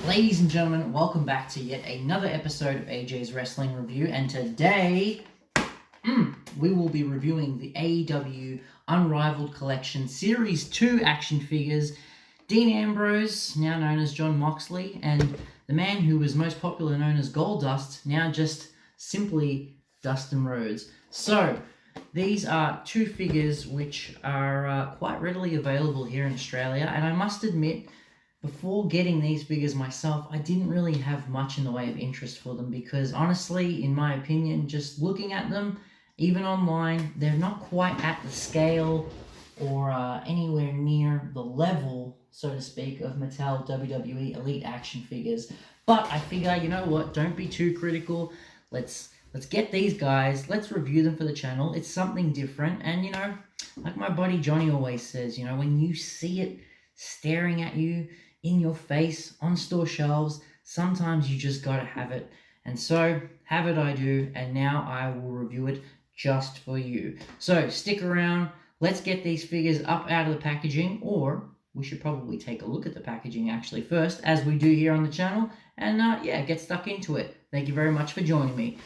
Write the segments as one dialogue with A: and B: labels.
A: Ladies and gentlemen, welcome back to yet another episode of AJ's Wrestling Review, and today we will be reviewing the AEW Unrivaled Collection Series 2 action figures. Dean Ambrose, now known as Jon Moxley, and the man who was most popular known as Goldust, now just simply Dustin Rhodes. So, these are two figures which are quite readily available here in Australia, and I must admit, before getting these figures myself, I didn't really have much in the way of interest for them because honestly, in my opinion, just looking at them, even online, they're not quite at the scale or anywhere near the level, so to speak, of Mattel WWE Elite action figures. But I figure, you know what, don't be too critical. Let's get these guys, let's review them for the channel. It's something different, and you know, like my buddy Johnny always says, you know, when you see it staring at you, in your face, on store shelves, sometimes you just gotta have it. And so, have it I do, and now I will review it just for you. So, stick around, let's get these figures up out of the packaging, or we should probably take a look at the packaging actually first, as we do here on the channel, and yeah, get stuck into it. Thank you very much for joining me.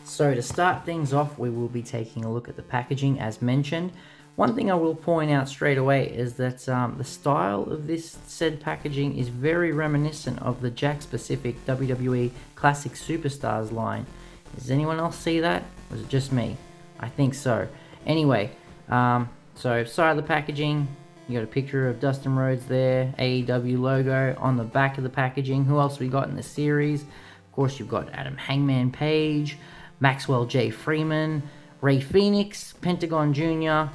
A: So to start things off, we will be taking a look at the packaging as mentioned. One thing I will point out straight away is that the style of this said packaging is very reminiscent of the Jakks-Pacific WWE Classic Superstars line. Does anyone else see that? Or is it just me? I think so. Anyway, so side of the packaging, you got a picture of Dustin Rhodes there, AEW logo on the back of the packaging. Who else we got in the series? Of course, you've got Adam Hangman Page, Maxwell J. Freeman, Ray Phoenix, Pentagon Jr.,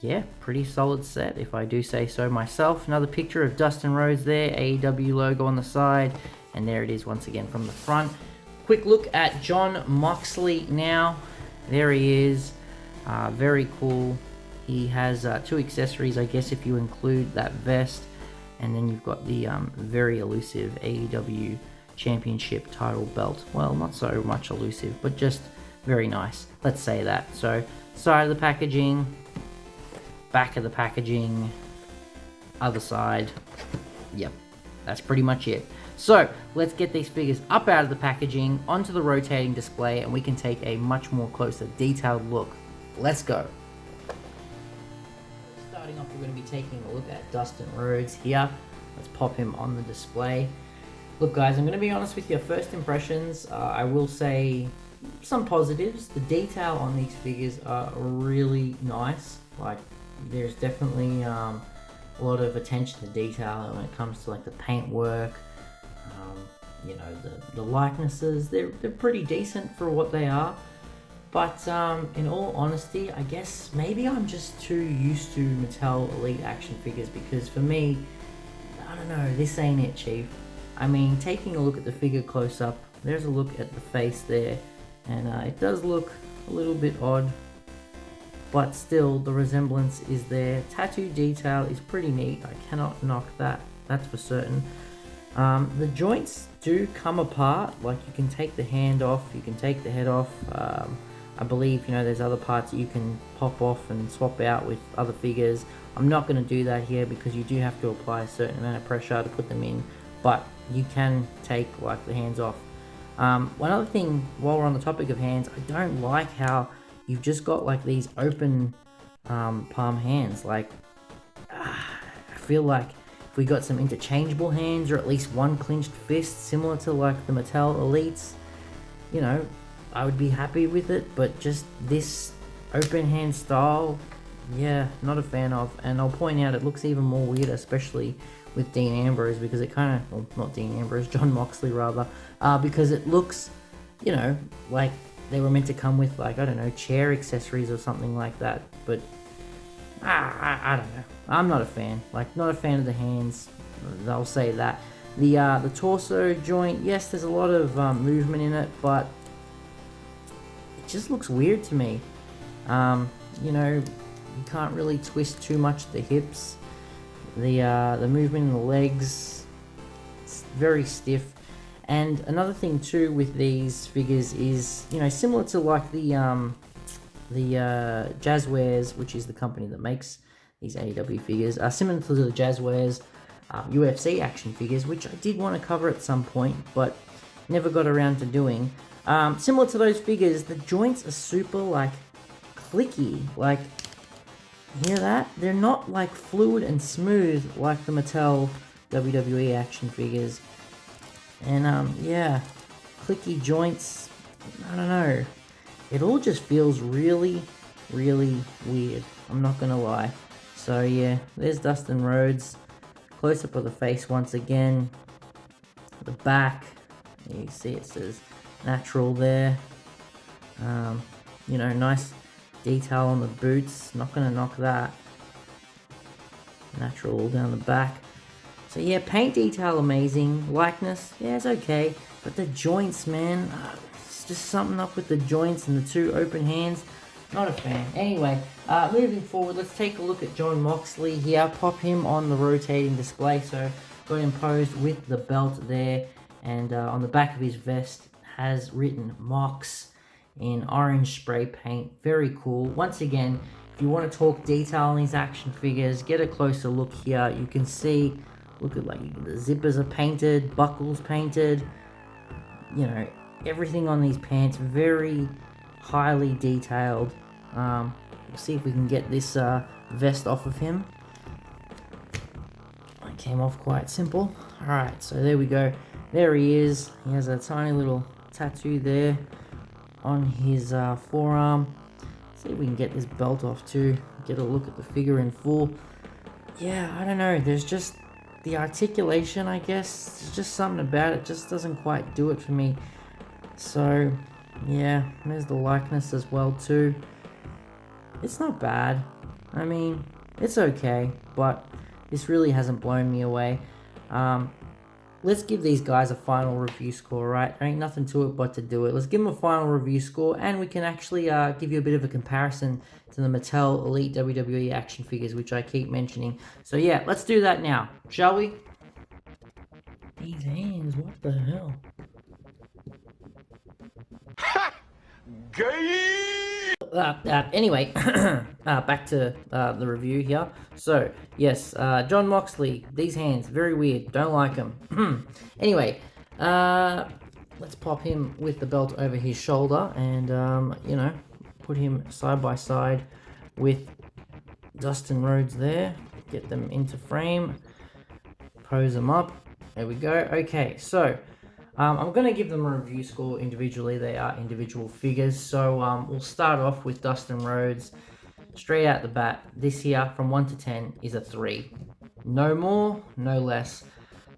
A: yeah, pretty solid set if I do say so myself. Another picture of Dustin Rhodes there, AEW logo on the side, and there it is once again from the front. Quick look at Jon Moxley now. There he is, very cool. He has two accessories, I guess, if you include that vest, and then you've got the very elusive AEW Championship title belt. Well, not so much elusive, but just very nice, let's say that. So side of the packaging, back of the packaging, other side. Yep, that's pretty much it. So let's get these figures up out of the packaging onto the rotating display, and we can take a much more closer detailed look. Let's go. Starting off, we're going to be taking a look at Dustin Rhodes here. Let's pop him on the display. Look guys, I'm going to be honest with you. First impressions, I will say some positives. The detail on these figures are really nice. Like, there's definitely a lot of attention to detail when it comes to like the paint work. You know, the likenesses, they're pretty decent for what they are. But in all honesty, I guess maybe I'm just too used to Mattel Elite action figures, because for me, I don't know, this ain't it, Chief. I mean, taking a look at the figure close up, there's a look at the face there, and it does look a little bit odd, but still the resemblance is there. Tattoo detail is pretty neat, I cannot knock that, that's for certain. The joints do come apart, like you can take the hand off, you can take the head off. I believe, you know, there's other parts that you can pop off and swap out with other figures. I'm not going to do that here because you do have to apply a certain amount of pressure to put them in, but you can take like the hands off. One other thing, while we're on the topic of hands, I don't like how you've just got like these open palm hands. Like, I feel like if we got some interchangeable hands, or at least one clenched fist similar to like the Mattel Elites, you know, I would be happy with it. But just this open hand style, yeah, not a fan of. And I'll point out, it looks even more weird, especially with Dean Ambrose, because it kind of, well, not Dean Ambrose, Jon Moxley rather, because it looks, you know, like they were meant to come with, like, I don't know, chair accessories or something like that. But I don't know, I'm not a fan, like, not a fan of the hands, I'll say that. The torso joint, yes, there's a lot of movement in it, but it just looks weird to me. You know, you can't really twist too much the hips. The movement in the legs, it's very stiff. And another thing too with these figures is, you know, similar to like the Jazwares, which is the company that makes these AEW figures. Similar to the Jazwares UFC action figures, which I did want to cover at some point, but never got around to doing. Similar to those figures, the joints are super, like, clicky. Like, hear that? They're not, like, fluid and smooth like the Mattel WWE action figures. And, yeah, clicky joints, I don't know. It all just feels really, really weird. I'm not gonna lie. So, yeah, there's Dustin Rhodes. Close up of the face once again. The back, you see it says natural there. You know, nice detail on the boots. Not gonna knock that. Natural all down the back. So yeah, paint detail amazing. Likeness, yeah, it's okay. But the joints, man, it's just something up with the joints and the two open hands. Not a fan. Anyway, moving forward, let's take a look at Jon Moxley here. Pop him on the rotating display. So got him posed with the belt there, and on the back of his vest has written Mox in orange spray paint. Very cool. Once again, if you want to talk detail on these action figures, get a closer look here. You can see, look at, like, the zippers are painted, buckles painted. You know, everything on these pants very highly detailed. We'll see if we can get this vest off of him. It came off quite simple. Alright, so there we go. There he is. He has a tiny little tattoo there on his forearm. See if we can get this belt off too. Get a look at the figure in full. Yeah, I don't know. There's just the articulation, I guess. There's just something about it. Just doesn't quite do it for me. So, yeah, there's the likeness as well too. It's not bad. I mean, it's okay, but this really hasn't blown me away. Let's give these guys a final review score, right? There ain't nothing to it but to do it. Let's give them a final review score, and we can actually give you a bit of a comparison to the Mattel Elite WWE action figures, which I keep mentioning. So yeah, let's do that now, shall we? These hands, what the hell? Anyway, back to the review here. So, yes, Jon Moxley, these hands, very weird, don't like them. Anyway, let's pop him with the belt over his shoulder and, you know, put him side by side with Dustin Rhodes there. Get them into frame, pose them up. There we go. Okay, so I'm going to give them a review score individually. They are individual figures. So we'll start off with Dustin Rhodes. Straight out the bat, this here from 1 to 10 is a 3. No more, no less.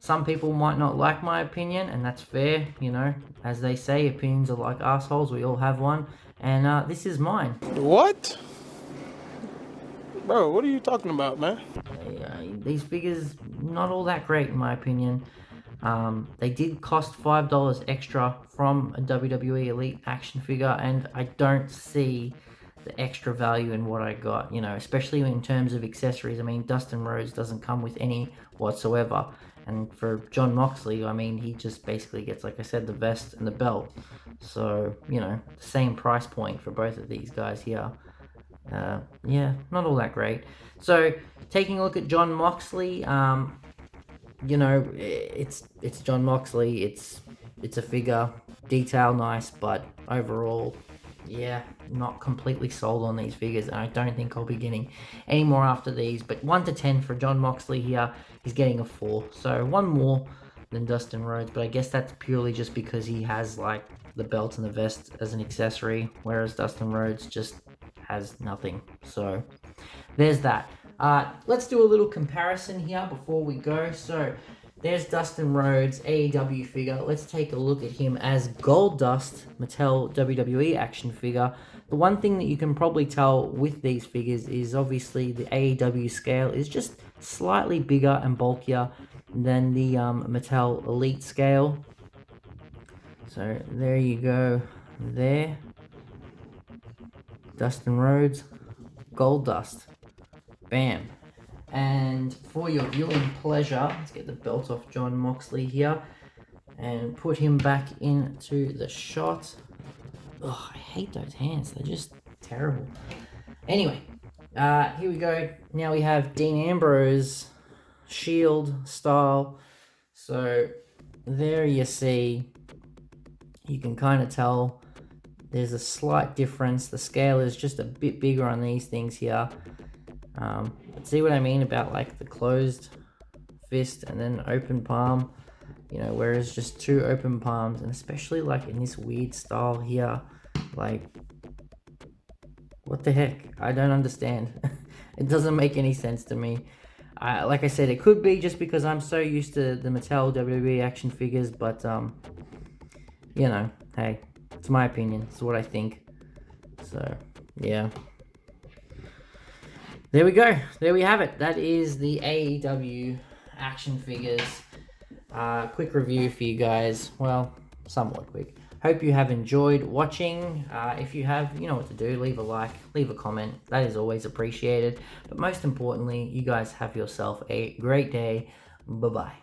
A: Some people might not like my opinion, and that's fair. You know, as they say, opinions are like assholes. We all have one. And this is mine.
B: What? Bro, what are you talking about, man?
A: These figures, not all that great in my opinion. They did cost $5 extra from a WWE Elite action figure, and I don't see the extra value in what I got, you know, especially in terms of accessories. I mean, Dustin Rhodes doesn't come with any whatsoever, and for Jon Moxley, I mean, he just basically gets, like I said, the vest and the belt. So, you know, same price point for both of these guys here. Yeah, not all that great. So, taking a look at Jon Moxley, you know, it's Jon Moxley. It's a figure, detail nice, but overall, yeah, not completely sold on these figures, and I don't think I'll be getting any more after these. But 1 to 10 for Jon Moxley here, he's getting a 4, so one more than Dustin Rhodes. But I guess that's purely just because he has, like, the belt and the vest as an accessory, whereas Dustin Rhodes just has nothing. So there's that. Let's do a little comparison here before we go. So there's Dustin Rhodes, AEW figure. Let's take a look at him as Gold Dust, Mattel WWE action figure. The one thing that you can probably tell with these figures is obviously the AEW scale is just slightly bigger and bulkier than the Mattel Elite scale. So there you go there. Dustin Rhodes, Gold Dust. Bam. And for your viewing pleasure, let's get the belt off Jon Moxley here and put him back into the shot. Ugh, I hate those hands. They're just terrible. Anyway, Here we go. Now we have Dean Ambrose Shield style. So there you see, you can kind of tell there's a slight difference. The scale is just a bit bigger on these things here. See what I mean about like the closed fist and then open palm, you know, whereas just two open palms, and especially like in this weird style here, like what the heck, I don't understand. It doesn't make any sense to me. Like I said, it could be just because I'm so used to the Mattel WWE action figures, but you know, hey, it's my opinion, it's what I think. So yeah, there we go, there we have it. That is the AEW action figures. Quick review for you guys, well, somewhat quick. Hope you have enjoyed watching. If you have, you know what to do. Leave a like, leave a comment. That is always appreciated. But most importantly, you guys have yourself a great day. Bye-bye.